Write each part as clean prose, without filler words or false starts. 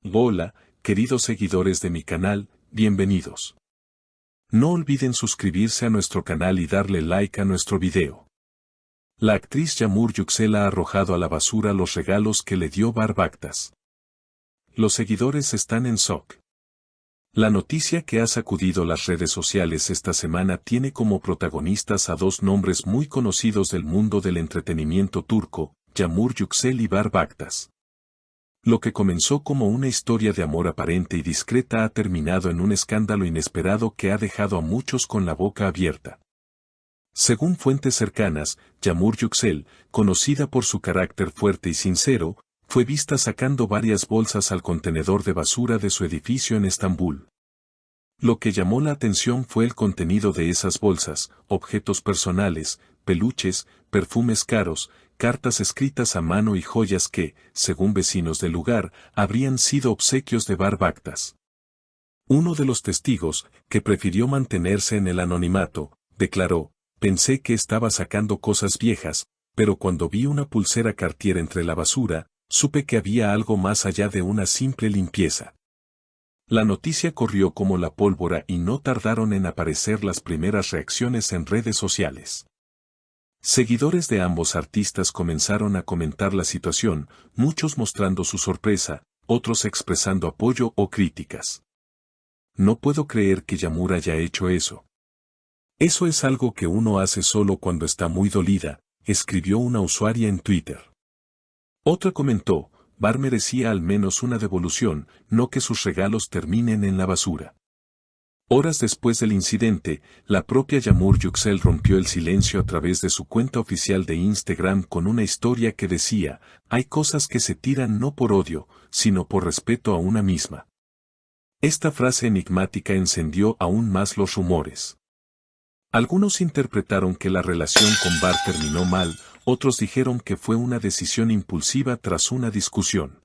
Hola, queridos seguidores de mi canal, bienvenidos. No olviden suscribirse a nuestro canal y darle like a nuestro video. La actriz Yamur Yüksel ha arrojado a la basura los regalos que le dio Bar Baktas. Los seguidores están en shock. La noticia que ha sacudido las redes sociales esta semana tiene como protagonistas a dos nombres muy conocidos del mundo del entretenimiento turco, Yamur Yüksel y Bar Baktas. Lo que comenzó como una historia de amor aparente y discreta ha terminado en un escándalo inesperado que ha dejado a muchos con la boca abierta. Según fuentes cercanas, Yamur Yüksel, conocida por su carácter fuerte y sincero, fue vista sacando varias bolsas al contenedor de basura de su edificio en Estambul. Lo que llamó la atención fue el contenido de esas bolsas: objetos personales, peluches, perfumes caros, cartas escritas a mano y joyas que, según vecinos del lugar, habrían sido obsequios de Bar Baktas. Uno de los testigos, que prefirió mantenerse en el anonimato, declaró: "Pensé que estaba sacando cosas viejas, pero cuando vi una pulsera Cartier entre la basura, supe que había algo más allá de una simple limpieza". La noticia corrió como la pólvora y no tardaron en aparecer las primeras reacciones en redes sociales. Seguidores de ambos artistas comenzaron a comentar la situación, muchos mostrando su sorpresa, otros expresando apoyo o críticas. "No puedo creer que Yamur haya hecho eso. Eso es algo que uno hace solo cuando está muy dolida", escribió una usuaria en Twitter. Otra comentó: "Bar merecía al menos una devolución, no que sus regalos terminen en la basura". Horas después del incidente, la propia Yamur Yüksel rompió el silencio a través de su cuenta oficial de Instagram con una historia que decía: "Hay cosas que se tiran no por odio, sino por respeto a una misma". Esta frase enigmática encendió aún más los rumores. Algunos interpretaron que la relación con Bar terminó mal, otros dijeron que fue una decisión impulsiva tras una discusión.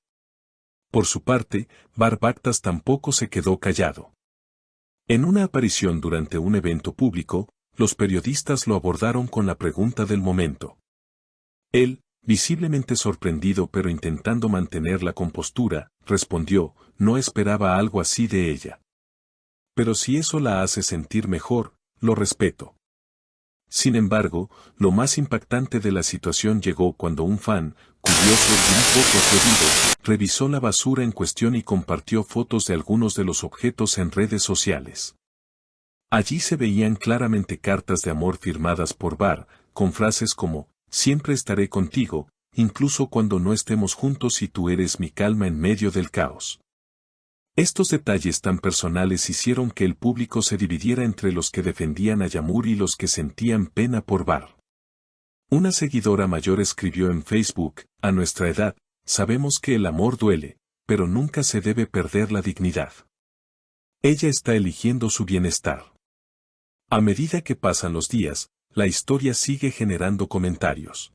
Por su parte, Bar Baktas tampoco se quedó callado. En una aparición durante un evento público, los periodistas lo abordaron con la pregunta del momento. Él, visiblemente sorprendido pero intentando mantener la compostura, respondió: "No esperaba algo así de ella. Pero si eso la hace sentir mejor, lo respeto". Sin embargo, lo más impactante de la situación llegó cuando un fan, cuyo rostro es un poco atrevido, revisó la basura en cuestión y compartió fotos de algunos de los objetos en redes sociales. Allí se veían claramente cartas de amor firmadas por Bar, con frases como: "Siempre estaré contigo, incluso cuando no estemos juntos y tú eres mi calma en medio del caos". Estos detalles tan personales hicieron que el público se dividiera entre los que defendían a Yamur y los que sentían pena por Bar. Una seguidora mayor escribió en Facebook: "A nuestra edad, sabemos que el amor duele, pero nunca se debe perder la dignidad. Ella está eligiendo su bienestar". A medida que pasan los días, la historia sigue generando comentarios.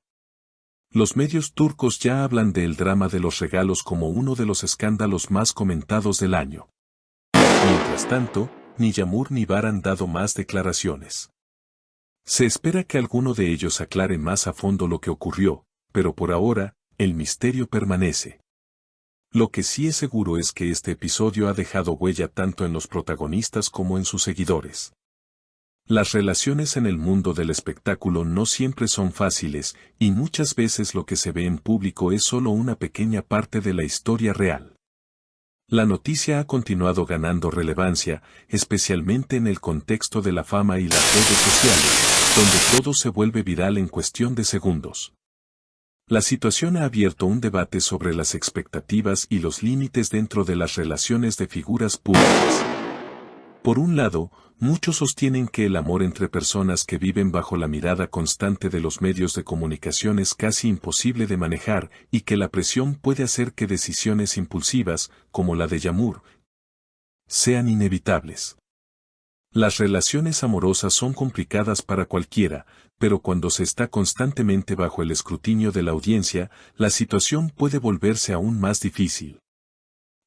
Los medios turcos ya hablan del drama de los regalos como uno de los escándalos más comentados del año. Mientras tanto, ni Yamur ni Bar han dado más declaraciones. Se espera que alguno de ellos aclare más a fondo lo que ocurrió, pero por ahora, el misterio permanece. Lo que sí es seguro es que este episodio ha dejado huella tanto en los protagonistas como en sus seguidores. Las relaciones en el mundo del espectáculo no siempre son fáciles, y muchas veces lo que se ve en público es solo una pequeña parte de la historia real. La noticia ha continuado ganando relevancia, especialmente en el contexto de la fama y las redes sociales, donde todo se vuelve viral en cuestión de segundos. La situación ha abierto un debate sobre las expectativas y los límites dentro de las relaciones de figuras públicas. Por un lado, muchos sostienen que el amor entre personas que viven bajo la mirada constante de los medios de comunicación es casi imposible de manejar y que la presión puede hacer que decisiones impulsivas, como la de Yamur, sean inevitables. Las relaciones amorosas son complicadas para cualquiera, pero cuando se está constantemente bajo el escrutinio de la audiencia, la situación puede volverse aún más difícil.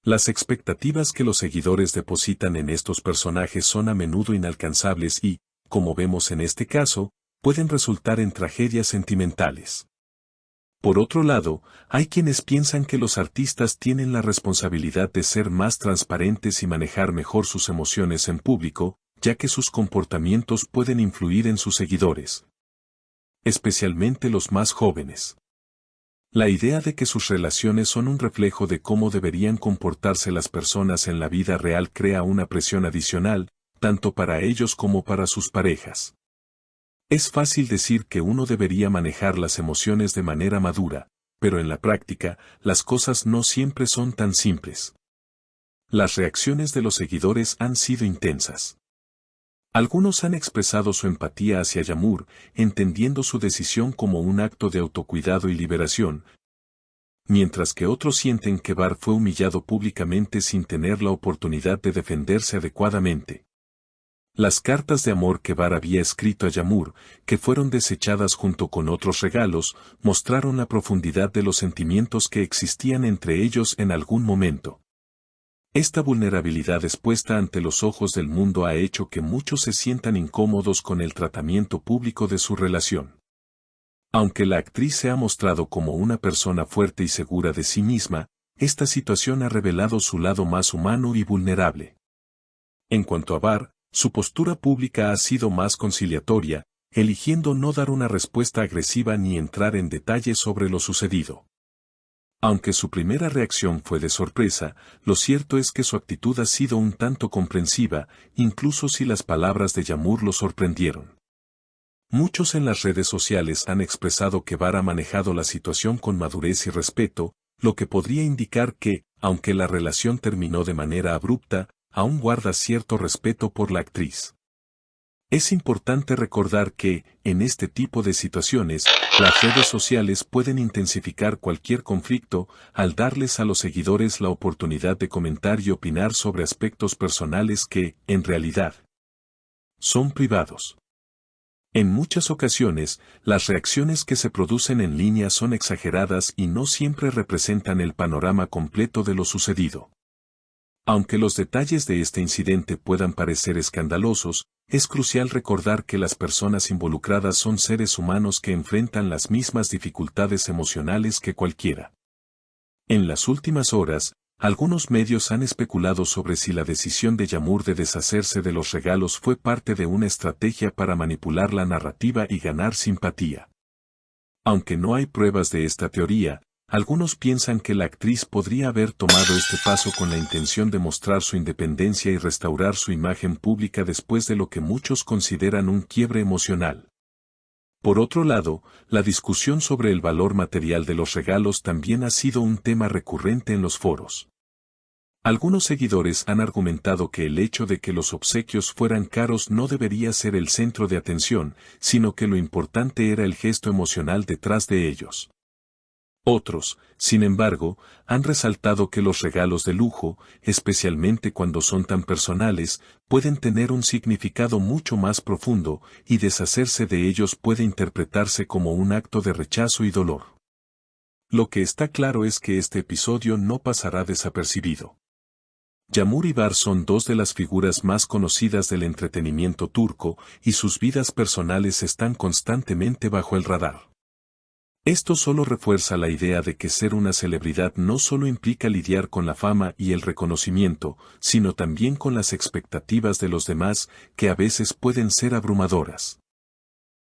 Las expectativas que los seguidores depositan en estos personajes son a menudo inalcanzables y, como vemos en este caso, pueden resultar en tragedias sentimentales. Por otro lado, hay quienes piensan que los artistas tienen la responsabilidad de ser más transparentes y manejar mejor sus emociones en público, ya que sus comportamientos pueden influir en sus seguidores, especialmente los más jóvenes. La idea de que sus relaciones son un reflejo de cómo deberían comportarse las personas en la vida real crea una presión adicional, tanto para ellos como para sus parejas. Es fácil decir que uno debería manejar las emociones de manera madura, pero en la práctica, las cosas no siempre son tan simples. Las reacciones de los seguidores han sido intensas. Algunos han expresado su empatía hacia Yağmur, entendiendo su decisión como un acto de autocuidado y liberación, mientras que otros sienten que Var fue humillado públicamente sin tener la oportunidad de defenderse adecuadamente. Las cartas de amor que Var había escrito a Yağmur, que fueron desechadas junto con otros regalos, mostraron la profundidad de los sentimientos que existían entre ellos en algún momento. Esta vulnerabilidad expuesta ante los ojos del mundo ha hecho que muchos se sientan incómodos con el tratamiento público de su relación. Aunque la actriz se ha mostrado como una persona fuerte y segura de sí misma, esta situación ha revelado su lado más humano y vulnerable. En cuanto a Var, su postura pública ha sido más conciliatoria, eligiendo no dar una respuesta agresiva ni entrar en detalles sobre lo sucedido. Aunque su primera reacción fue de sorpresa, lo cierto es que su actitud ha sido un tanto comprensiva, incluso si las palabras de Yağmur lo sorprendieron. Muchos en las redes sociales han expresado que Var ha manejado la situación con madurez y respeto, lo que podría indicar que, aunque la relación terminó de manera abrupta, aún guarda cierto respeto por la actriz. Es importante recordar que, en este tipo de situaciones, las redes sociales pueden intensificar cualquier conflicto al darles a los seguidores la oportunidad de comentar y opinar sobre aspectos personales que, en realidad, son privados. En muchas ocasiones, las reacciones que se producen en línea son exageradas y no siempre representan el panorama completo de lo sucedido. Aunque los detalles de este incidente puedan parecer escandalosos, es crucial recordar que las personas involucradas son seres humanos que enfrentan las mismas dificultades emocionales que cualquiera. En las últimas horas, algunos medios han especulado sobre si la decisión de Yağmur de deshacerse de los regalos fue parte de una estrategia para manipular la narrativa y ganar simpatía. Aunque no hay pruebas de esta teoría, algunos piensan que la actriz podría haber tomado este paso con la intención de mostrar su independencia y restaurar su imagen pública después de lo que muchos consideran un quiebre emocional. Por otro lado, la discusión sobre el valor material de los regalos también ha sido un tema recurrente en los foros. Algunos seguidores han argumentado que el hecho de que los obsequios fueran caros no debería ser el centro de atención, sino que lo importante era el gesto emocional detrás de ellos. Otros, sin embargo, han resaltado que los regalos de lujo, especialmente cuando son tan personales, pueden tener un significado mucho más profundo, y deshacerse de ellos puede interpretarse como un acto de rechazo y dolor. Lo que está claro es que este episodio no pasará desapercibido. Yağmur y Var son dos de las figuras más conocidas del entretenimiento turco, y sus vidas personales están constantemente bajo el radar. Esto solo refuerza la idea de que ser una celebridad no solo implica lidiar con la fama y el reconocimiento, sino también con las expectativas de los demás, que a veces pueden ser abrumadoras.